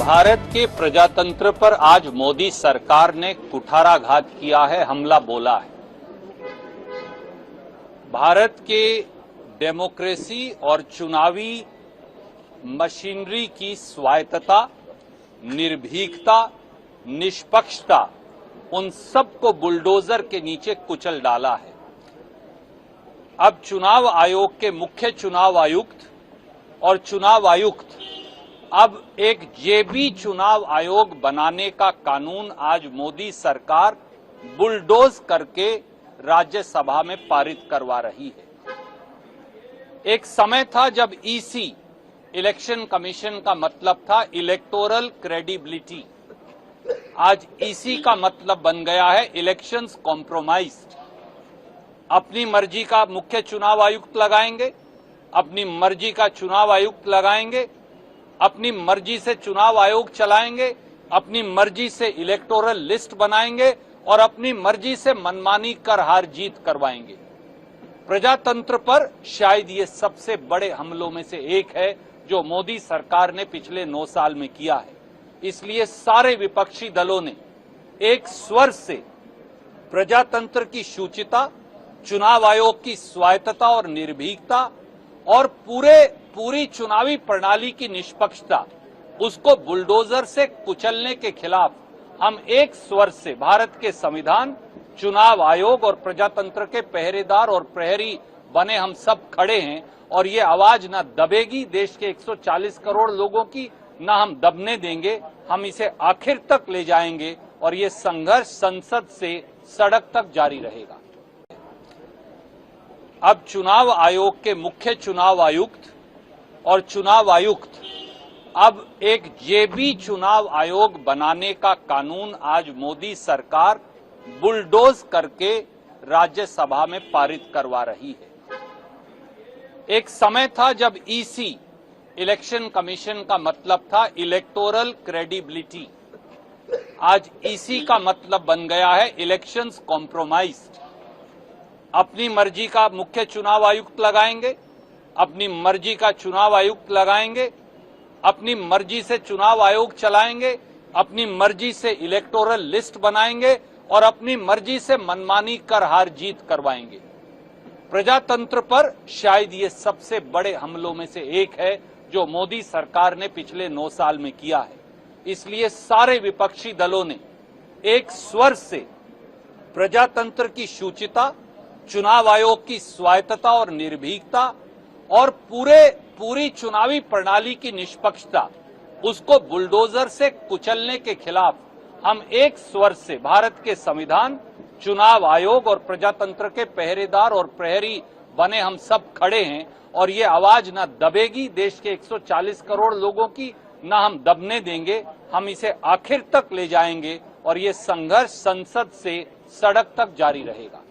भारत के प्रजातंत्र पर आज मोदी सरकार ने कुठाराघात किया है, हमला बोला है। भारत के डेमोक्रेसी और चुनावी मशीनरी की स्वायत्तता, निर्भीकता, निष्पक्षता, उन सबको बुलडोजर के नीचे कुचल डाला है। अब चुनाव आयोग के मुख्य चुनाव आयुक्त और चुनाव आयुक्त अब एक जेबी चुनाव आयोग बनाने का कानून आज मोदी सरकार बुलडोज करके राज्यसभा में पारित करवा रही है। एक समय था जब ईसी, इलेक्शन कमीशन का मतलब था इलेक्टोरल क्रेडिबिलिटी। आज ईसी का मतलब बन गया है इलेक्शंस कॉम्प्रोमाइज्ड। अपनी मर्जी का मुख्य चुनाव आयुक्त लगाएंगे, अपनी मर्जी का चुनाव आयुक्त लगाएंगे, अपनी मर्जी से चुनाव आयोग चलाएंगे, अपनी मर्जी से इलेक्टोरल लिस्ट बनाएंगे और अपनी मर्जी से मनमानी कर हार जीत करवाएंगे। प्रजातंत्र पर शायद ये सबसे बड़े हमलों में से एक है जो मोदी सरकार ने पिछले 9 साल में किया है। इसलिए सारे विपक्षी दलों ने एक स्वर से प्रजातंत्र की शुचिता, चुनाव आयोग की स्वायत्तता और निर्भीकता और पूरी चुनावी प्रणाली की निष्पक्षता, उसको बुलडोजर से कुचलने के खिलाफ हम एक स्वर से भारत के संविधान, चुनाव आयोग और प्रजातंत्र के पहरेदार और प्रहरी बने हम सब खड़े हैं। और ये आवाज न दबेगी देश के 140 करोड़ लोगों की, न हम दबने देंगे। हम इसे आखिर तक ले जाएंगे और ये संघर्ष संसद से सड़क तक जारी रहेगा। अब चुनाव आयोग के मुख्य चुनाव आयुक्त और चुनाव आयुक्त अब एक जेबी चुनाव आयोग बनाने का कानून आज मोदी सरकार बुलडोज करके राज्यसभा में पारित करवा रही है। एक समय था जब ईसी, इलेक्शन कमीशन का मतलब था इलेक्टोरल क्रेडिबिलिटी। आज ईसी का मतलब बन गया है इलेक्शंस कॉम्प्रोमाइज्ड। अपनी मर्जी का मुख्य चुनाव आयुक्त लगाएंगे, अपनी मर्जी का चुनाव आयुक्त लगाएंगे, अपनी मर्जी से चुनाव आयोग चलाएंगे, अपनी मर्जी से इलेक्टोरल लिस्ट बनाएंगे और अपनी मर्जी से मनमानी कर हार जीत करवाएंगे। प्रजातंत्र पर शायद ये सबसे बड़े हमलों में से एक है जो मोदी सरकार ने पिछले 9 साल में किया है। इसलिए सारे विपक्षी दलों ने एक स्वर से प्रजातंत्र की शुचिता, चुनाव आयोग की स्वायत्तता और निर्भीकता और पूरी चुनावी प्रणाली की निष्पक्षता, उसको बुलडोजर से कुचलने के खिलाफ हम एक स्वर से भारत के संविधान, चुनाव आयोग और प्रजातंत्र के पहरेदार और प्रहरी बने हम सब खड़े हैं। और ये आवाज न दबेगी देश के 140 करोड़ लोगों की, न हम दबने देंगे। हम इसे आखिर तक ले जाएंगे और ये संघर्ष संसद से सड़क तक जारी रहेगा।